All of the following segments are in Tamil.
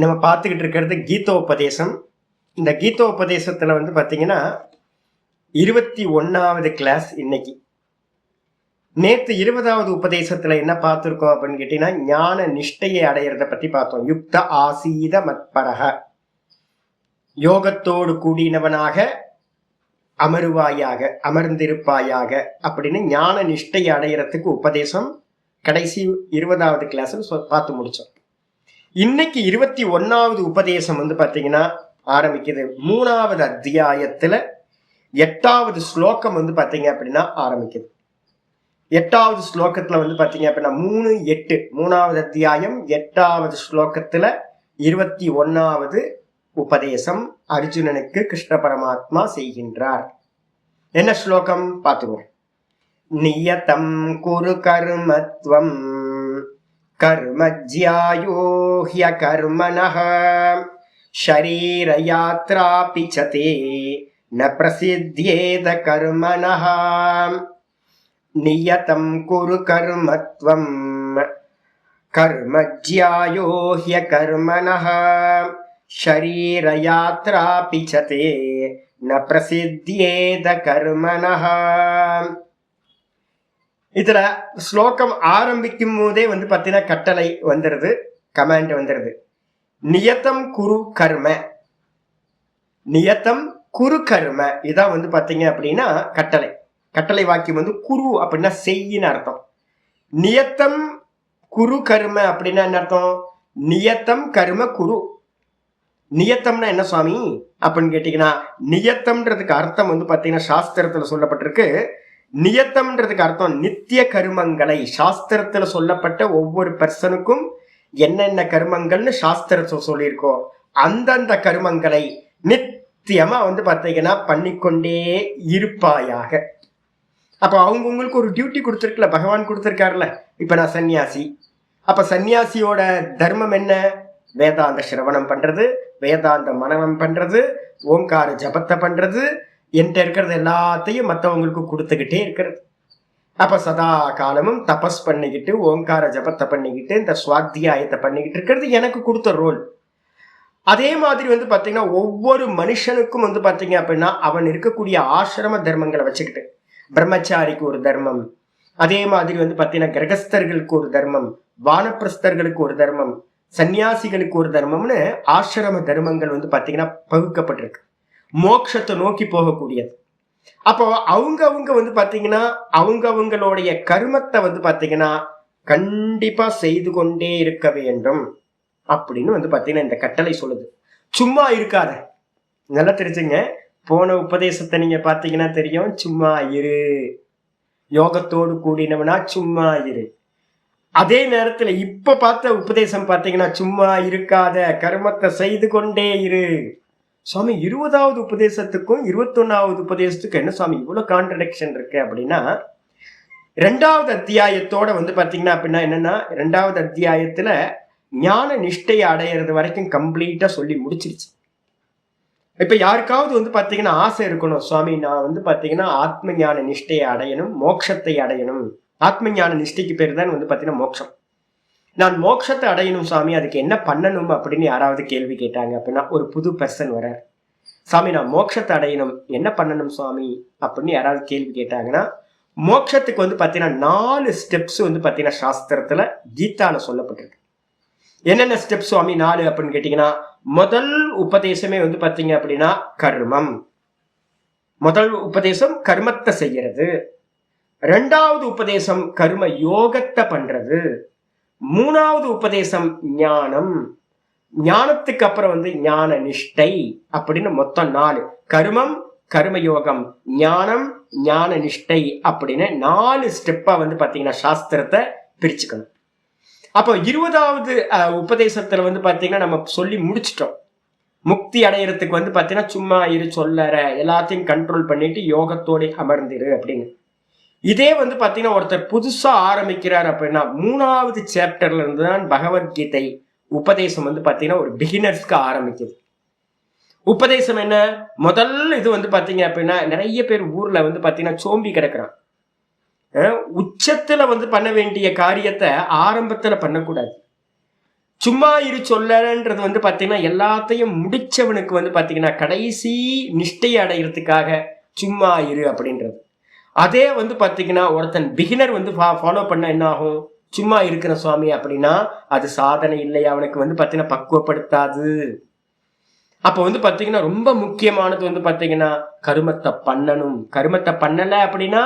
நம்ம பார்த்துக்கிட்டு இருக்கிறது கீதோபதேசம். இந்த கீதோபதேசத்தில் வந்து பார்த்தீங்கன்னா 21வது கிளாஸ் இன்னைக்கு. நேற்று 20வது உபதேசத்தில் என்ன பார்த்துருக்கோம் அப்படின்னு கேட்டீங்கன்னா, ஞான நிஷ்டையை அடையிறத பற்றி பார்த்தோம். யுக்த ஆசீத மத்பரக, யோகத்தோடு கூடினவனாக அமருவாயாக, அமர்ந்திருப்பாயாக அப்படின்னு ஞான நிஷ்டையை அடையிறதுக்கு உபதேசம் கடைசி 20வது கிளாஸ்ல பார்த்து முடிச்சோம். இன்னைக்கு 21வது உபதேசம் வந்து பார்த்தீங்கன்னா ஆரம்பிக்குது. 3வது அத்தியாயத்துல 8வது ஸ்லோகம் வந்து பார்த்தீங்க அப்படின்னா ஆரம்பிக்குது. 8வது ஸ்லோகத்துல வந்து பார்த்தீங்க அப்படின்னா 3:8, 3வது அத்தியாயம் 8வது ஸ்லோகத்துல 21வது உபதேசம் அர்ஜுனனுக்கு கிருஷ்ண பரமாத்மா செய்கின்றார். என்ன ஸ்லோகம் பார்த்துவோம். நியதம் குரு கர்மத்வம் கர்மஜ்யாயோ ஹ்யகர்மணஹ ஷரீர யாத்ராபி சதே ந பிரசித்யேத கர்மணஹ. நியதம் குரு கர்மத்வம் கர்மஜ்யாயோ ஹ்யகர்மணஹ ஷரீர யாத்ராபி சதே ந பிரசித்யேத கர்மணஹ. இதுல ஸ்லோகம் ஆரம்பிக்கும் போதே வந்து பார்த்தீங்கன்னா கட்டளை வந்துடுது, கமாண்ட் வந்துடுது. நியத்தம் குரு கர்ம, நியத்தம் குரு கர்ம, இதான் வந்து பார்த்தீங்க அப்படின்னா கட்டளை. கட்டளை வாக்கியம் வந்து குரு அப்படின்னா செய்யின்னு அர்த்தம். நியத்தம் குரு கர்ம அப்படின்னா என்ன அர்த்தம்? நியத்தம் கர்ம குரு. நியத்தம்னா என்ன சுவாமி அப்படின்னு கேட்டீங்கன்னா, நியத்தம்ன்றதுக்கு அர்த்தம் வந்து பார்த்தீங்கன்னா சாஸ்திரத்துல சொல்லப்பட்டிருக்கு. நியத்தம்ன்றதுக்கு அர்த்தம் நித்திய கர்மங்களை, சாஸ்திரத்துல சொல்லப்பட்ட ஒவ்வொரு பர்சனுக்கும் என்னென்ன கர்மங்கள்னு சாஸ்திரத்தை சொல்லியிருக்கோம், அந்தந்த கர்மங்களை நித்தியமா வந்து பார்த்தீங்கன்னா பண்ணிக்கொண்டே இருப்பாயாக. அப்போ அவங்கவுங்களுக்கு ஒரு டியூட்டி கொடுத்துருக்குல, பகவான் கொடுத்துருக்காருல. இப்ப நான் சன்னியாசி, அப்ப சன்னியாசியோட தர்மம் என்ன? வேதாந்த சிரவணம் பண்றது, வேதாந்த மனனம் பண்றது, ஓங்கார ஜபத்தை பண்றது, என்கிட்ட இருக்கிறது எல்லாத்தையும் மற்றவங்களுக்கு கொடுத்துக்கிட்டே இருக்கிறது. அப்ப சதா காலமும் தபஸ் பண்ணிக்கிட்டு ஓங்கார ஜபத்தை பண்ணிக்கிட்டு இந்த சுவாத்தியாயத்தை பண்ணிக்கிட்டு இருக்கிறது எனக்கு கொடுத்த ரோல். அதே மாதிரி வந்து பார்த்தீங்கன்னா ஒவ்வொரு மனுஷனுக்கும் வந்து பார்த்தீங்க அப்படின்னா அவன் இருக்கக்கூடிய ஆசிரம தர்மங்களை வச்சுக்கிட்டு, பிரம்மச்சாரிக்கு ஒரு தர்மம், அதே மாதிரி வந்து பார்த்தீங்கன்னா கிரகஸ்தர்களுக்கு ஒரு தர்மம், வானப்பிரஸ்தர்களுக்கு ஒரு தர்மம், சன்னியாசிகளுக்கு ஒரு தர்மம்னு ஆசிரம தர்மங்கள் வந்து பார்த்தீங்கன்னா பகுக்கப்பட்டிருக்கு, மோட்சத்தை நோக்கி போகக்கூடியது. அப்போ அவங்க வந்து பார்த்தீங்கன்னா அவங்களுடைய கர்மத்தை வந்து பார்த்தீங்கன்னா கண்டிப்பா செய்து கொண்டே இருக்க வேண்டும் அப்படின்னு வந்து பார்த்தீங்கன்னா இந்த கட்டளை சொல்லுது. சும்மா இருக்காத. நல்லா தெரிஞ்சுங்க, போன உபதேசத்தை நீங்க பார்த்தீங்கன்னா தெரியும். சும்மா இரு, யோகத்தோடு கூடினவனா சும்மா இரு. அதே நேரத்துல இப்ப பார்த்த உபதேசம் பார்த்தீங்கன்னா சும்மா இருக்காத, கர்மத்தை செய்து கொண்டே இரு. சுவாமி 20வது உபதேசத்துக்கும் 21வது உபதேசத்துக்கும் என்ன சுவாமி இவ்வளவு கான்ட்ரடிக்ஷன் இருக்கு அப்படின்னா, 2வது அத்தியாயத்தோட வந்து பாத்தீங்கன்னா அப்படின்னா என்னன்னா, 2வது அத்தியாயத்துல ஞான நிஷ்டையை அடையிறது வரைக்கும் கம்ப்ளீட்டா சொல்லி முடிச்சிருச்சு. இப்ப யாருக்காவது வந்து பாத்தீங்கன்னா ஆசை இருக்கணும், சுவாமி நான் வந்து பாத்தீங்கன்னா ஆத்ம ஞான நிஷ்டையை அடையணும், மோட்சத்தை அடையணும். ஆத்ம ஞான நிஷ்டைக்கு பேர் தான் வந்து பாத்தீங்கன்னா மோட்சம். நான் மோட்சத்தை அடையணும் சாமி, அதுக்கு என்ன பண்ணணும் அப்படின்னு யாராவது கேள்வி கேட்டாங்க அப்படின்னா, ஒரு புது பர்சன் வர, சாமி நான் மோட்சத்தை அடையணும் என்ன பண்ணணும் சுவாமி அப்படின்னு யாராவது கேள்வி கேட்டாங்கன்னா, மோட்சத்துக்கு வந்து பார்த்தீங்கன்னா 4 ஸ்டெப்ஸ் வந்து பார்த்தீங்கன்னா சாஸ்திரத்துல கீதால சொல்லப்பட்டிருக்கு. என்னென்ன ஸ்டெப் சுவாமி 4 அப்படின்னு கேட்டீங்கன்னா, முதல் உபதேசமே வந்து பார்த்தீங்க அப்படின்னா கர்மம். முதல் உபதேசம் கர்மத்தை செய்யறது. 2வது உபதேசம் கர்ம யோகத்தை பண்றது. 3வது உபதேசம் ஞானம். ஞானத்துக்கு அப்புறம் வந்து ஞான நிஷ்டை அப்படின்னு மொத்தம் 4. கர்மம், கர்மயோகம், ஞானம், ஞான நிஷ்டை அப்படின்னு 4 ஸ்டெப்பா வந்து பாத்தீங்கன்னா சாஸ்திரத்தை பிரிச்சுக்கணும். அப்போ 20வது உபதேசத்துல வந்து பாத்தீங்கன்னா நம்ம சொல்லி முடிச்சிட்டோம். முக்தி அடையறதுக்கு வந்து பாத்தீங்கன்னா சும்மா இரு, சொல்லற எல்லாத்தையும் கண்ட்ரோல் பண்ணிட்டு யோகத்தோட அமர்ந்திரு அப்படின்னு. இதே வந்து பாத்தீங்கன்னா ஒருத்தர் புதுசா ஆரம்பிக்கிறார் அப்படின்னா 3வது சாப்டர்ல இருந்து தான் பகவத்கீதை உபதேசம் வந்து பாத்தீங்கன்னா ஒரு பிகினர்ஸ்க்கு ஆரம்பிக்குது. உபதேசம் என்ன? முதல் இது வந்து பாத்தீங்க அப்படின்னா நிறைய பேர் ஊர்ல வந்து பாத்தீங்கன்னா சோம்பி கிடக்குறான். உச்சத்துல வந்து பண்ண வேண்டிய காரியத்தை ஆரம்பத்துல பண்ணக்கூடாது. சும்மா இரு சொல்லன்றது வந்து பாத்தீங்கன்னா எல்லாத்தையும் முடிச்சவனுக்கு வந்து பாத்தீங்கன்னா கடைசி நிஷ்டை அடைகிறதுக்காக சும்மா இரு அப்படின்றது. அதே வந்து பாத்தீங்கன்னா ஒருத்தன் பிகினர் வந்து ஃபாலோ பண்ண என்ன ஆகும், சும்மா இருக்கிற சுவாமி அப்படின்னா அது சாதனை இல்லை, அவனுக்கு வந்து பாத்தீங்கன்னா பக்குவப்படுத்தாது. அப்ப வந்து பாத்தீங்கன்னா ரொம்ப முக்கியமானது வந்து பாத்தீங்கன்னா கருமத்தை பண்ணணும். கருமத்தை பண்ணல அப்படின்னா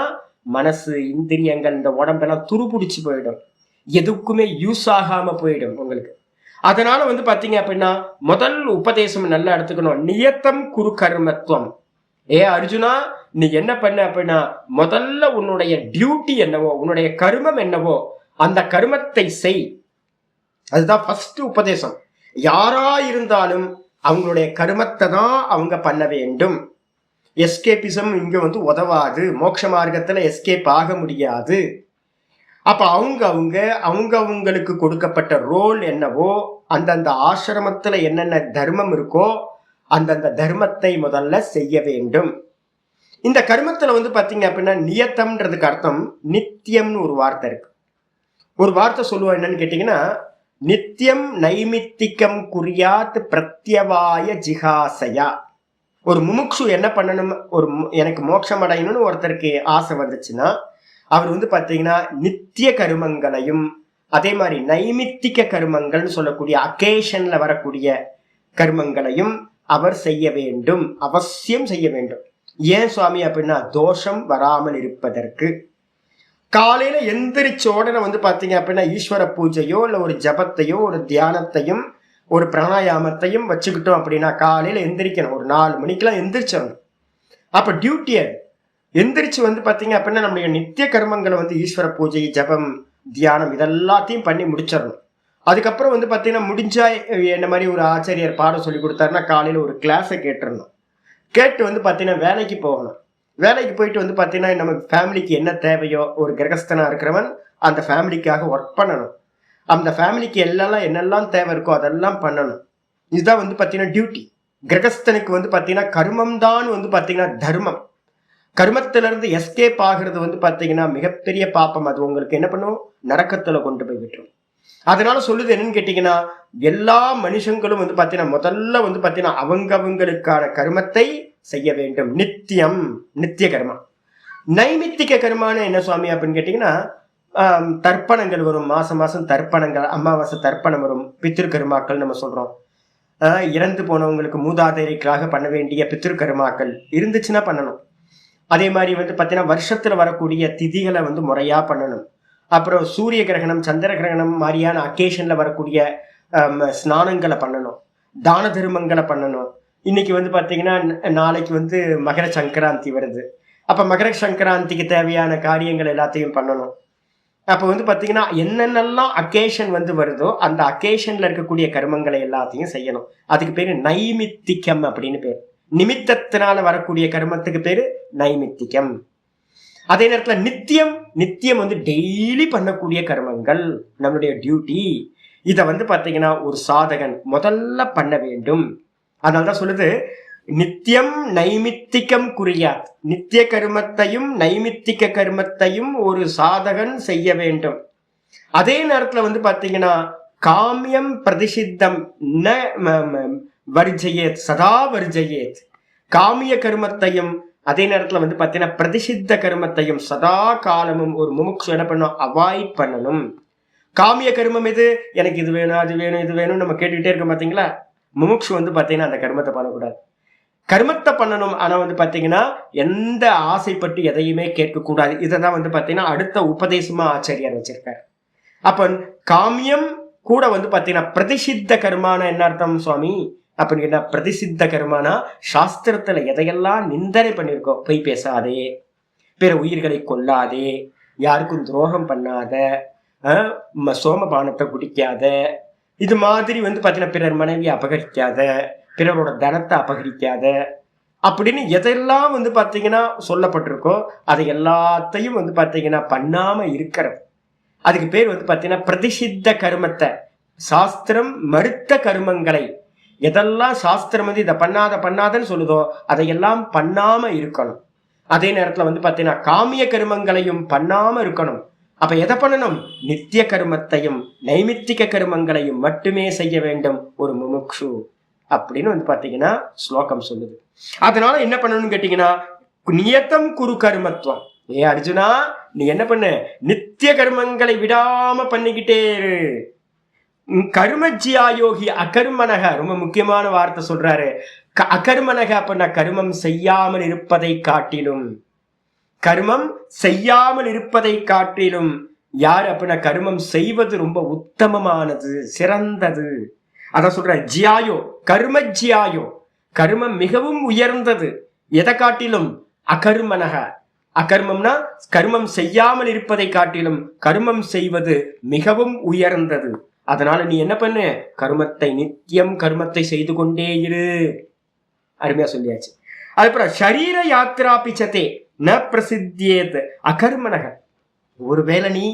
மனசு, இந்திரியங்கள், இந்த உடம்பெல்லாம் துருபிடிச்சு போயிடும், எதுக்குமே யூஸ் ஆகாம போயிடும் உங்களுக்கு. அதனால வந்து பாத்தீங்க அப்படின்னா முதல் உபதேசம் நல்லா எடுத்துக்கணும். நியத்தம் குரு கர்மத்துவம். அர்ஜுனா, நீ என்ன பண்ண அப்படின்னா முதல்ல உன்னுடைய டியூட்டி என்னவோ, உன்னுடைய கர்மம் என்னவோ அந்த கர்மத்தை செய். அதுதான் ஃபர்ஸ்ட் உபதேசம். யாரா இருந்தாலும் அவங்களுடைய கர்மத்தை தான் அவங்க பண்ண வேண்டும். எஸ்கேபிசம் இங்க வந்து உதவாது. மோட்ச மார்க்கத்துல எஸ்கேப் ஆக முடியாது. அப்ப அவங்களுக்கு கொடுக்கப்பட்ட ரோல் என்னவோ, அந்தந்த ஆசிரமத்துல என்னென்ன தர்மம் இருக்கோ அந்தந்த தர்மத்தை முதல்ல செய்ய வேண்டும். இந்த கர்மத்துல வந்து பாத்தீங்க அப்படின்னா நியத்தம்ன்றதுக்கு அர்த்தம் நித்தியம்னு ஒரு வார்த்தை இருக்கு. ஒரு வார்த்தை சொல்லுவோம், என்னன்னு கேட்டீங்கன்னா நித்தியம் நைமித்திகம் குறியாத் பிரத்யவாய ஜிகாசையா. ஒரு முமுக்ஷு என்ன பண்ணணும், எனக்கு மோட்சம் அடையணும்னு ஒருத்தருக்கு ஆசை வந்துச்சுன்னா அவர் வந்து பாத்தீங்கன்னா நித்திய கருமங்களையும் அதே மாதிரி நைமித்திக கருமங்கள்னு சொல்லக்கூடிய அகேஷன்ல வரக்கூடிய கர்மங்களையும் அவர் செய்ய வேண்டும், அவசியம் செய்ய வேண்டும். ஏன் சுவாமி அப்படின்னா தோஷம் வராமல் இருப்பதற்கு. காலையில எந்திரிச்ச உடனே வந்து பாத்தீங்க அப்படின்னா ஈஸ்வர பூஜையோ இல்ல ஒரு ஜபத்தையோ ஒரு தியானத்தையும் ஒரு பிராணாயாமத்தையும் வச்சுக்கிட்டோம் அப்படின்னா காலையில எந்திரிக்கணும். ஒரு 4 மணிக்கெல்லாம் எந்திரிச்சிடணும். அப்ப டியூட்டிய எந்திரிச்சு வந்து பாத்தீங்க அப்படின்னா நம்மளுடைய நித்திய கர்மங்களை வந்து ஈஸ்வர பூஜை, ஜபம், தியானம் இதெல்லாத்தையும் பண்ணி முடிச்சிடணும். அதுக்கப்புறம் வந்து பாத்தீங்கன்னா முடிஞ்சா என்ன மாதிரி ஒரு ஆசிரியர் பாடம் சொல்லி கொடுத்தாருன்னா காலையில ஒரு கிளாஸை கேட்டுடணும். கேட்டு வந்து பாத்தீங்கன்னா வேலைக்கு போகணும். வேலைக்கு போயிட்டு வந்து பாத்தீங்கன்னா நம்ம ஃபேமிலிக்கு என்ன தேவையோ, ஒரு கிரகஸ்தனா இருக்கிறவன் அந்த ஃபேமிலிக்காக ஒர்க் பண்ணணும். அந்த ஃபேமிலிக்கு என்னெல்லாம் தேவை இருக்கோ அதெல்லாம் பண்ணணும். இதுதான் வந்து பாத்தீங்கன்னா டியூட்டி. கிரகஸ்தனுக்கு வந்து பாத்தீங்கன்னா கர்மம் தான் வந்து பாத்தீங்கன்னா தர்மம். கர்மத்திலிருந்து எஸ்கேப் ஆகிறது வந்து பாத்தீங்கன்னா மிகப்பெரிய பாப்பம். அது உங்களுக்கு என்ன பண்ணும், நரக்கத்துல கொண்டு போய் விட்டுரும். அதனால சொல்லுது என்னன்னு கேட்டீங்கன்னா எல்லா மனுஷங்களும் வந்து பாத்தீங்கன்னா முதல்ல வந்து பாத்தீங்கன்னா அவங்களுக்கான கர்மத்தை செய்ய வேண்டும். நித்தியம் நித்திய கர்மா. நைமித்திக கர்மான என்ன சுவாமி அப்படின்னு கேட்டீங்கன்னா தர்ப்பணங்கள் வரும். மாசம் தர்ப்பணங்கள், அமாவாசை தர்ப்பணம் வரும். பித்திரு கர்மாக்கள் நம்ம சொல்றோம். இறந்து போனவங்களுக்கு மூதாதையருக்காக பண்ண வேண்டிய பித்திரு கர்மாக்கள் இருந்துச்சுன்னா பண்ணணும். அதே மாதிரி வந்து பாத்தீங்கன்னா வருஷத்துல வரக்கூடிய திதிகளை வந்து முறையா பண்ணணும். அப்புறம் சூரிய கிரகணம், சந்திர கிரகணம் மாதிரியான அக்கேஷன்ல வரக்கூடிய ஸ்நானங்களை பண்ணணும், தான தர்மங்களை பண்ணணும். இன்னைக்கு வந்து பாத்தீங்கன்னா நாளைக்கு வந்து மகர சங்கராந்தி வருது. அப்ப மகர சங்கராந்திக்கு தேவையான காரியங்கள் எல்லாத்தையும் பண்ணணும். அப்ப வந்து பாத்தீங்கன்னா என்னென்னலாம் அக்கேஷன் வந்து வருதோ அந்த அக்கேஷன்ல இருக்கக்கூடிய கர்மங்களை எல்லாத்தையும் செய்யணும். அதுக்கு பேரு நைமித்திகம் அப்படின்னு பேரு. நிமித்தத்தினால வரக்கூடிய கர்மத்துக்கு பேரு நைமித்திகம். அதே நேரத்துல நித்தியம் வந்து டெய்லி பண்ணக்கூடிய கர்மங்கள் நம்மளுடைய டியூட்டி. இத வந்து பாத்தீங்கன்னா ஒரு சாதகன் முதல்ல பண்ண வேண்டும். அதனாலதான் சொல்லுது நித்தியம் நைமித்திகம் குறியாத். நித்திய கர்மத்தையும் நைமித்திக கர்மத்தையும் ஒரு சாதகன் செய்ய வேண்டும். அதே நேரத்துல வந்து பாத்தீங்கன்னா காமியம் பிரதிஷித்தம் வர்ஜயேத் சதா வர்ஜயேத். காமிய கர்மத்தையும் அதே நேரத்துல வந்து பாத்தீங்கன்னா பிரதிஷித்த கர்மத்தையும் சதா காலமும் ஒரு முமுட்சு என்ன பண்ணணும், அவாய்ட் பண்ணணும். காமிய கர்மம் எது, எனக்கு இது வேணும் அது வேணும் இது வேணும் நம்ம கேட்டுக்கிட்டே இருக்க பாத்தீங்களா. முமுட்சு வந்து பாத்தீங்கன்னா அந்த கர்மத்தை பண்ணக்கூடாது. கர்மத்தை பண்ணணும், ஆனா வந்து பாத்தீங்கன்னா எந்த ஆசைப்பட்டு எதையுமே கேட்கக்கூடாது. இதைதான் வந்து பாத்தீங்கன்னா அடுத்த உபதேசமா ஆச்சாரியார் வச்சிருக்காரு. அப்ப காமியம் கூட வந்து பாத்தீங்கன்னா பிரதிஷித்த கர்மான என்ன அர்த்தம் சுவாமி அப்படின்னு கேட்டா, பிரதிசித்த கர்மானா சாஸ்திரத்துல எதையெல்லாம் நிந்தனை பண்ணிருக்கோம், பொய் பேசாதே, பிற உயிர்களை கொல்லாதே, யாருக்கும் துரோகம் பண்ணாத, சோமபானத்தை குடிக்காத, இது மாதிரி வந்து பாத்தீங்கன்னா பிறர் மனைவியை அபகரிக்காத, பிறரோட தனத்தை அபகரிக்காத அப்படின்னு எதெல்லாம் வந்து பாத்தீங்கன்னா சொல்லப்பட்டிருக்கோ அதை எல்லாத்தையும் வந்து பாத்தீங்கன்னா பண்ணாம இருக்கிறது. அதுக்கு பேர் வந்து பாத்தீங்கன்னா பிரதிசித்த கர்மத்தை, சாஸ்திரம் மறுத்த கர்மங்களை எதெல்லாம் சாஸ்திரம் வந்து இதை பண்ணாதன்னு சொல்லுதோ அதையெல்லாம் பண்ணாம இருக்கணும். அதே நேரத்துல வந்து பாத்தீங்கன்னா காமிய கர்மங்களையும் பண்ணாம இருக்கணும். அப்ப எதை பண்ணணும்? நித்திய கர்மத்தையும் நைமித்திக கர்மங்களையும் மட்டுமே செய்ய வேண்டும் ஒரு முமுக்ஷு அப்படின்னு வந்து பாத்தீங்கன்னா ஸ்லோகம் சொல்லுது. அதனால என்ன பண்ணணும்னு கேட்டீங்கன்னா, நியத்தம் குரு கர்மத்துவம். ஏ அர்ஜுனா, நீ என்ன பண்ணு? நித்திய கர்மங்களை விடாம பண்ணிக்கிட்டே இரு. கர்மஜியாயோகி அகர்மனக, ரொம்ப முக்கியமான வார்த்தை சொல்றாரு. அகர்மனக அப்படின்னா கர்மம் செய்யாமல் இருப்பதை காட்டிலும், கர்மம் செய்யாமல் இருப்பதை காட்டிலும் யார் அப்படின்னா கர்மம் செய்வது ரொம்ப உத்தமமானது, சிறந்தது. அதான் சொல்ற ஜியாயோ, கர்ம ஜியாயோ, கர்மம் மிகவும் உயர்ந்தது. எதை காட்டிலும்? அகர்மனக. அகர்மம்னா கர்மம் செய்யாமல் இருப்பதை காட்டிலும் கர்மம் செய்வது மிகவும் உயர்ந்தது. அதனால நீ என்ன பண்ணு? கர்மத்தை நித்தியம் கர்மத்தை செய்து கொண்டே இரு. அருமையா சொல்லியாச்சு. அதுக்கப்புறம் ஷரீர யாத்ரா பிச்சதே ந பிரசித்தியேத் அகர்மனக. ஒருவேளை நீ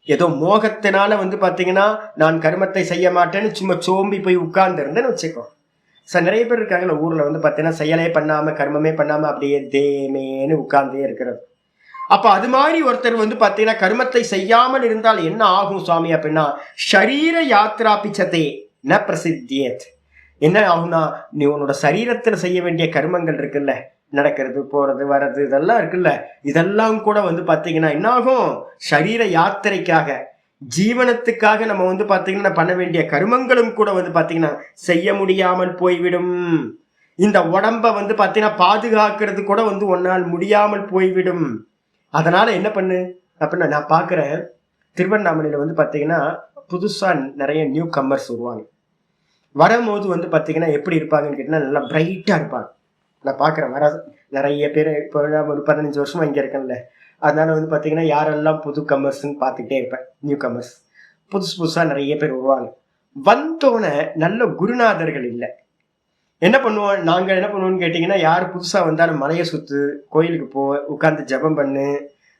ஏதோ மோகத்தினால வந்து பாத்தீங்கன்னா நான் கர்மத்தை செய்ய மாட்டேன்னு சும்மா சோம்பி போய் உட்கார்ந்து இருந்தேன்னு வச்சுக்கோ. நிறைய பேர் இருக்காங்கல்ல ஊர்ல வந்து பாத்தீங்கன்னா செயலே பண்ணாம கர்மமே பண்ணாம அப்படியே தேமேன்னு உட்கார்ந்தே இருக்கிறது. அப்ப அது மாதிரி ஒருத்தர் வந்து பாத்தீங்கன்னா கர்மத்தை செய்யாமல் இருந்தால் என்ன ஆகும் சுவாமி அப்படின்னா, ஷரீர யாத்ரா பிச்சதே ந பிரசித்தியேத். என்ன ஆகும்னா, நீ உன்னோட சரீரத்துல செய்ய வேண்டிய கர்மங்கள் இருக்குல்ல, நடக்கிறது போறது வர்றது இதெல்லாம் இருக்குல்ல, இதெல்லாம் கூட வந்து பாத்தீங்கன்னா என்ன ஆகும்? ஷரீர யாத்திரைக்காக, ஜீவனத்துக்காக நம்ம வந்து பாத்தீங்கன்னா பண்ண வேண்டிய கர்மங்களும் கூட வந்து பாத்தீங்கன்னா செய்ய முடியாமல் போய்விடும். இந்த உடம்ப வந்து பாத்தீங்கன்னா பாதுகாக்கிறது கூட வந்து ஒன்னால் முடியாமல் போய்விடும். அதனால என்ன பண்ணு அப்படின்னா, நான் பாக்குறேன் திருவண்ணாமலையில வந்து பாத்தீங்கன்னா புதுசா நிறைய நியூ கம்மர்ஸ் வருவாங்க. வரும்போது வந்து பாத்தீங்கன்னா எப்படி இருப்பாங்கன்னு கேட்டீங்கன்னா நல்லா பிரைட்டா இருப்பாங்க. நான் பாக்குறேன் வர நிறைய பேர். இப்போ ஒரு 15 வருஷமா இங்க இருக்கேன்ல, அதனால வந்து பாத்தீங்கன்னா யாரெல்லாம் புது கம்மர்ஸ்ன்னு பார்த்துக்கிட்டே இருப்பேன். நியூ கம்மர்ஸ் புதுசு புதுசா நிறைய பேர் வருவாங்க. வந்தோடனே நல்ல குருநாதர்கள் இல்லை. என்ன பண்ணுவோம் நாங்க? என்ன பண்ணுவோம்னு கேட்டீங்கன்னா, யார் புதுசா வந்தாலும் மலையை சுத்து, கோயிலுக்கு போ, உட்காந்து ஜபம் பண்ணு,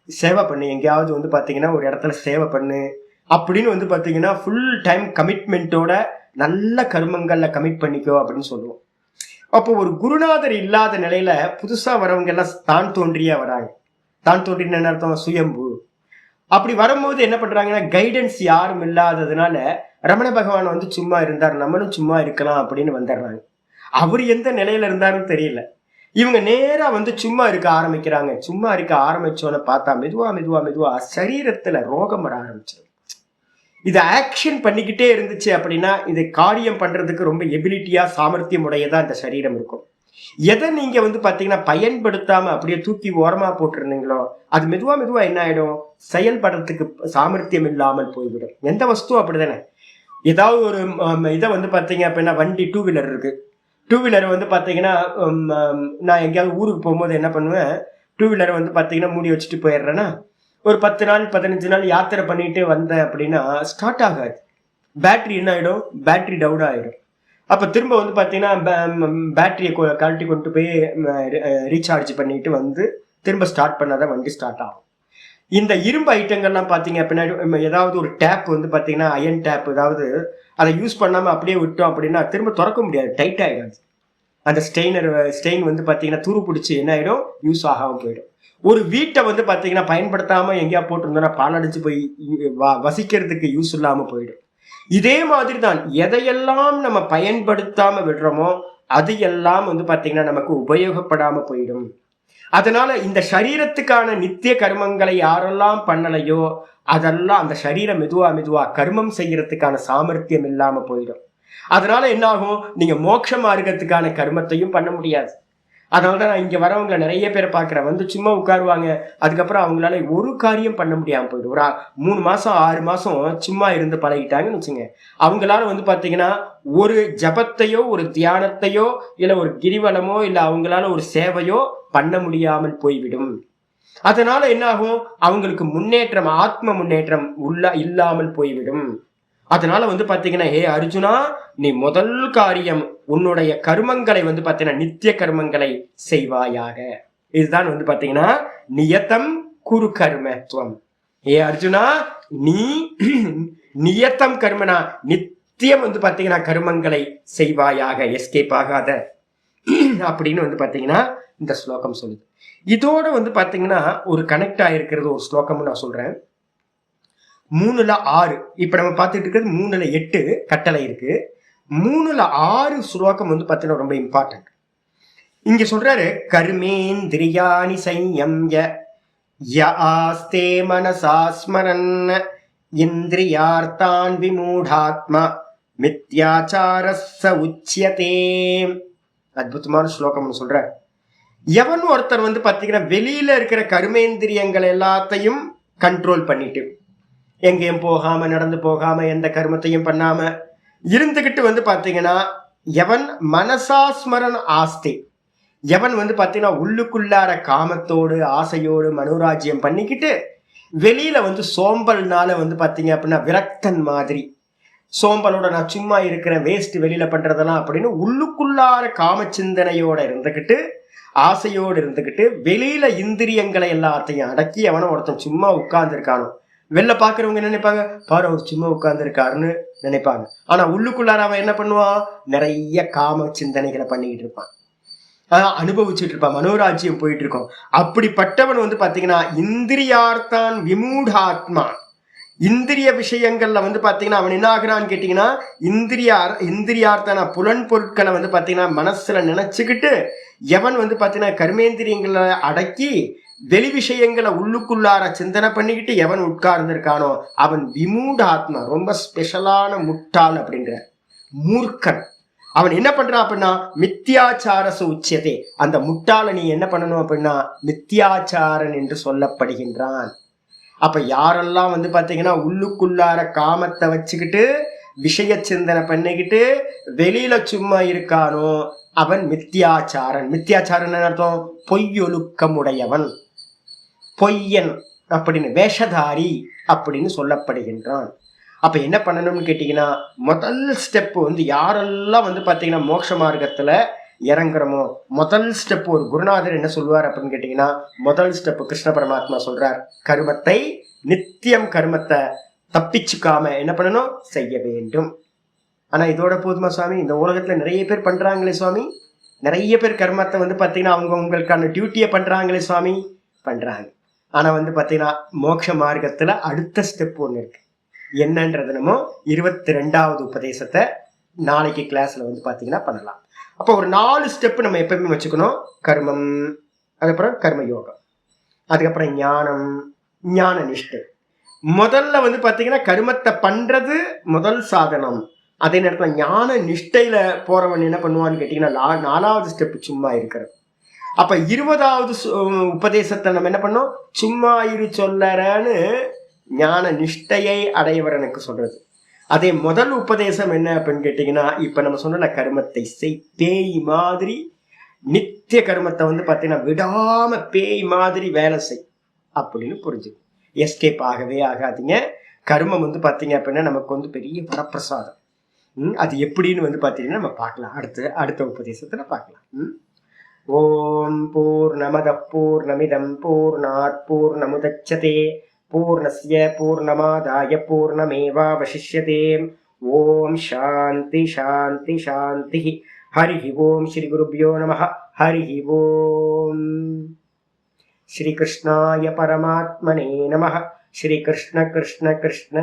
சேவை பண்ணு, எங்கேயாவது வந்து பாத்தீங்கன்னா ஒரு இடத்துல சேவை பண்ணு அப்படின்னு வந்து பாத்தீங்கன்னா ஃபுல் டைம் கமிட்மெண்ட்டோட நல்ல கர்மங்கள்ல கமிட் பண்ணிக்கோ அப்படின்னு சொல்லுவோம். அப்போ ஒரு குருநாதர் இல்லாத நிலையில புதுசா வரவங்க எல்லாம் தான் தோன்றியா வராங்க. தான் தோன்றின என்ன அர்த்தம்? சுயம்பு. அப்படி வரும்போது என்ன பண்றாங்கன்னா, கைடன்ஸ் யாரும் இல்லாததுனால ரமண பகவான் வந்து சும்மா இருந்தார், நம்மளும் சும்மா இருக்கலாம் அப்படின்னு வந்துடுறாங்க. அவர் எந்த நிலையில இருந்தாருன்னு தெரியல. இவங்க நேரா வந்து சும்மா இருக்க ஆரம்பிக்கிறாங்க. சும்மா இருக்க ஆரம்பிச்சோன்னு பார்த்தா மெதுவா மெதுவா மெதுவா சரீரத்துல ரோகம் வர ஆரம்பிச்சிடும். இது ஆக்ஷன் பண்ணிக்கிட்டே இருந்துச்சு அப்படின்னா இது காரியம் பண்றதுக்கு ரொம்ப எபிலிட்டியா சாமர்த்தியம் உடையதா இந்த சரீரம் இருக்கும். எதை நீங்க வந்து பாத்தீங்கன்னா பயன்படுத்தாம அப்படியே தூக்கி ஓரமா போட்டிருந்தீங்களோ அது மெதுவா மெதுவா என்ன ஆயிடும்? செயல்படுறதுக்கு சாமர்த்தியம் இல்லாமல் போய்விடும். எந்த வஸ்துவும் அப்படிதானே. ஏதாவது ஒரு இதை வந்து பாத்தீங்க அப்படின்னா, வண்டி 2 வீலர் இருக்கு. 2 வீலர் வந்து பாத்தீங்கன்னா நான் எங்கேயாவது ஊருக்கு போகும்போது என்ன பண்ணுவேன், 2 வீலரை வந்து பாத்தீங்கன்னா மூடி வச்சுட்டு போயிடுறேன்னா, ஒரு 10 நாள் 15 நாள் யாத்திரை பண்ணிட்டு வந்தேன் அப்படின்னா ஸ்டார்ட் ஆகாது. பேட்டரி என்ன ஆயிடும்? பேட்டரி டவுன் ஆயிடும். அப்ப திரும்ப வந்து பாத்தீங்கன்னா பேட்டரியை கழட்டி கொண்டு போய் ரீசார்ஜ் பண்ணிட்டு வந்து திரும்ப ஸ்டார்ட் பண்ணாதான் வண்டி ஸ்டார்ட் ஆகும். இந்த இரும்பு ஐட்டங்கள்லாம் பாத்தீங்க அப்படின்னா, ஏதாவது ஒரு டேப் வந்து பாத்தீங்கன்னா அயன் டேப் ஏதாவது அதை யூஸ் பண்ணாம அப்படியே விட்டோம் அப்படின்னா திரும்ப திறக்க முடியாது, டைட் ஆயிடாது. அந்த ஸ்டெயின் வந்து பாத்தீங்கன்னா துரு பிடிச்சி என்ன ஆயிடும்? யூஸ் ஆகாம போயிடும். ஒரு வீட்டை வந்து பாத்தீங்கன்னா பயன்படுத்தாம எங்கேயா போட்டிருந்தோம்னா பாலடிச்சு போய் வசிக்கிறதுக்கு யூஸ் இல்லாம போயிடும். இதே மாதிரி தான் எதையெல்லாம் நம்ம பயன்படுத்தாம விடுறோமோ அது எல்லாம் வந்து பாத்தீங்கன்னா நமக்கு உபயோகப்படாம போயிடும். அதனால இந்த சரீரத்துக்கான நித்திய கர்மங்களை யாரெல்லாம் பண்ணலையோ அதெல்லாம் அந்த சரீரம் மெதுவா மெதுவா கர்மம் செய்யறதுக்கான சாமர்த்தியம் இல்லாம போயிடும். அதனால என்ன ஆகும்? நீங்க மோட்ச மார்க்கத்துக்கான கர்மத்தையும் பண்ண முடியாது. அதனாலதான் நான் இங்க வரவங்களை நிறைய பேரை பாக்குறேன். வந்து சும்மா உட்காருவாங்க, அதுக்கப்புறம் அவங்களால ஒரு காரியம் பண்ண முடியாம போயிடும். ஒரு 3 மாசம் 6 மாசம் சும்மா இருந்து பழகிட்டாங்கன்னு வச்சுங்க, அவங்களால வந்து பாத்தீங்கன்னா ஒரு ஜபத்தையோ ஒரு தியானத்தையோ இல்ல ஒரு கிரிவலமோ இல்ல அவங்களால ஒரு சேவையோ பண்ண முடியாமல் போய்விடும். அதனால என்ன ஆகும்? அவங்களுக்கு முன்னேற்றம், ஆத்ம முன்னேற்றம் இல்லாமல் போய்விடும். அதனால வந்து பாத்தீங்கன்னா, ஹே அர்ஜுனா, நீ முதல் காரியம் உன்னுடைய கர்மங்களை வந்து பாத்தீங்கன்னா நித்திய கர்மங்களை செய்வாயாக. இதுதான் வந்து பாத்தீங்கன்னா நியத்தம் குரு கர்மத்துவம். ஏ அர்ஜுனா, நீ நியத்தம் கர்மனா நித்தியம் வந்து பாத்தீங்கன்னா கர்மங்களை செய்வாயாக, எஸ்கேப் ஆகாத அப்படின்னு வந்து பாத்தீங்கன்னா இந்த ஸ்லோகம் சொல்லுது. இதோட வந்து பாத்தீங்கன்னா ஒரு கனெக்ட் ஆயிருக்கிறது ஒரு ஸ்லோகம்னு நான் சொல்றேன். 3ல் 6. இப்ப நம்ம பார்த்துட்டு இருக்கிறது 3ல் 8 கட்டளை இருக்கு. 3ல் 6 ஸ்லோகம் வந்து பார்த்தீங்கன்னா ரொம்ப இம்பார்ட்டன்ட். இங்க சொல்றாரு, கர்மேந்திரியாணி சம்யம்ய யாஸ்தே மனசா ஸ்மரன் இந்திரியார்த்தான் விமூடாத்மா மித்யாச்சாரஸ்ஸ உச்யதே. அற்புதமான ஸ்லோகம் சொல்றார். எவன் ஒருத்தர் வந்து பாத்தீங்கன்னா வெளியில இருக்கிற கர்மேந்திரியங்கள் எல்லாத்தையும் கண்ட்ரோல் பண்ணிட்டு, எங்கேயும் போகாம நடந்து போகாம எந்த கர்மத்தையும் பண்ணாம இருந்துகிட்டு வந்து பாத்தீங்கன்னா, எவன் மனசாஸ்மரன் ஆஸ்தே, எவன் வந்து பாத்தீங்கன்னா உள்ளுக்குள்ளார காமத்தோடு ஆசையோடு மனோராஜ்யம் பண்ணிக்கிட்டு வெளியில வந்து சோம்பல்னால வந்து பாத்தீங்க அப்படின்னா விரக்தன் மாதிரி, சோம்பலோட நான் சும்மா இருக்கிறேன் வேஸ்ட் வெளியில பண்றதெல்லாம் அப்படின்னு உள்ளுக்குள்ளார காம சிந்தனையோட இருந்துகிட்டு ஆசையோடு இருந்துகிட்டு வெளியில இந்திரியங்களை எல்லாத்தையும் அடக்கி எவனை ஒருத்தன் சும்மா உட்கார்ந்து இருக்கானோ, வெளில பாக்குறவங்க நினைப்பாங்க பாரு அவர் சும்மா உட்கார்ந்து இருக்காருன்னு நினைப்பாங்க. ஆனா உள்ளுக்குள்ளார அவன் என்ன பண்ணுவான், நிறைய காம சிந்தனைகளை பண்ணிக்கிட்டு இருப்பான், அனுபவிச்சுட்டு இருப்பான், மனோராஜ்யம் போயிட்டு இருக்கோம். அப்படிப்பட்டவன் வந்து பாத்தீங்கன்னா இந்திரியார்த்தான் விமூடாத்மா, இந்திரிய விஷயங்கள்ல வந்து பாத்தீங்கன்னா அவன் என்ன ஆகுறான்னு கேட்டீங்கன்னா, இந்திரியார்த்தான புலன் பொருட்களை வந்து பாத்தீங்கன்னா மனசுல நினைச்சுக்கிட்டு எவன் வந்து பாத்தீங்கன்னா கர்மேந்திரியங்களை அடக்கி வெளி விஷயங்களை உள்ளுக்குள்ளார சிந்தனை பண்ணிக்கிட்டு எவன் உட்கார்ந்து இருக்கானோ அவன் விமூடாத்மா, ரொம்ப ஸ்பெஷலான முட்டாள் அப்படின்ற மூர்க்கன். அவன் என்ன பண்றான் அப்படின்னா மித்தியாச்சாரச உச்சியதே, அந்த முட்டாளை நீ என்ன பண்ணணும் அப்படின்னா மித்தியாச்சாரன் என்று சொல்லப்படுகின்றான். அப்ப யாரெல்லாம் வந்து பாத்தீங்கன்னா உள்ளுக்குள்ளார காமத்தை வச்சுக்கிட்டு விஷய சிந்தனை பண்ணிக்கிட்டு வெளியில சும்மா இருக்கானோ அவன் மித்தியாச்சாரன். மித்தியாச்சாரன் அர்த்தம் பொய்யொழுக்கம் உடையவன், பொய்யன் அப்படின்னு, வேஷதாரி அப்படின்னு சொல்லப்படுகின்றான். அப்ப என்ன பண்ணணும்னு கேட்டீங்கன்னா, முதல் ஸ்டெப் வந்து யாரெல்லாம் வந்து பாத்தீங்கன்னா மோட்ச மார்க்கத்துல இறங்குறோமோ முதல் ஸ்டெப் ஒரு குருநாதர் என்ன சொல்லுவார் அப்படின்னு கேட்டீங்கன்னா, முதல் ஸ்டெப் கிருஷ்ண பரமாத்மா சொல்றார், கர்மத்தை நித்தியம் கர்மத்தை தப்பிச்சுக்காம என்ன பண்ணணும் செய்ய வேண்டும். ஆனா இதோட போதுமா சுவாமி, இந்த உலகத்துல நிறைய பேர் பண்றாங்களே சுவாமி, நிறைய பேர் கர்மத்தை வந்து பாத்தீங்கன்னா அவங்க உங்களுக்கான டியூட்டியை பண்றாங்களே சுவாமி, பண்றாங்க. ஆனா வந்து பாத்தீங்கன்னா மோட்ச மார்க்கத்துல அடுத்த ஸ்டெப் ஒண்ணு இருக்கு. என்னன்றது நம்ம 22வது உபதேசத்தை நாளைக்கு கிளாஸ்ல வந்து பாத்தீங்கன்னா பண்ணலாம். அப்போ ஒரு 4 ஸ்டெப் நம்ம எப்பவுமே வச்சுக்கணும். கர்மம், அதுக்கப்புறம் கர்ம யோகம், அதுக்கப்புறம் ஞானம், ஞான நிஷ்டை. முதல்ல வந்து பாத்தீங்கன்னா கர்மத்தை பண்றது முதல் சாதனம். அதே நேரத்தில் ஞான நிஷ்டையில போறவன் என்ன பண்ணுவான்னு கேட்டீங்கன்னா 4வது ஸ்டெப் சும்மா இருக்கிறது. அப்ப 20வது உபதேசத்தை நம்ம என்ன பண்ணோம், சும்மா இரு சொல்லறன்னு ஞான நிஷ்டையை அடையவரனுக்கு சொல்றது. அதே முதல் உபதேசம் என்ன அப்படின்னு கேட்டீங்கன்னா, இப்ப நம்ம சொன்ன கர்மத்தை செய், பேய் மாதிரி நித்திய கர்மத்தை வந்து பாத்தீங்கன்னா விடாம பேய் மாதிரி வேலை செய் அப்படின்னு புரிஞ்சுது. எஸ்கேப் ஆகவே ஆகாதீங்க. கர்மம் வந்து பாத்தீங்க அப்படின்னா நமக்கு வந்து பெரிய வரப்பிரசாதம். அது எப்படின்னு வந்து பாத்தீங்கன்னா நம்ம பார்க்கலாம், அடுத்த உபதேசத்துல பார்க்கலாம். ஓம் பூர்ணமத பூர்ணமிதம் பூர்ணாத் பூர்ணமுதச்யதே பூர்ணஸ்ய பூர்ணமாதாய பூர்ணமேவாவசிஷ்யதே. ஓம் சாந்தி சாந்தி சாந்தி. ஹரி ஓம். ஸ்ரீ குருப்யோ நமः. ஹரி ஓம். ஸ்ரீ கிருஷ்ணாய பரமாத்மனே நமः. ஸ்ரீ கிருஷ்ண கிருஷ்ண கிருஷ்ண.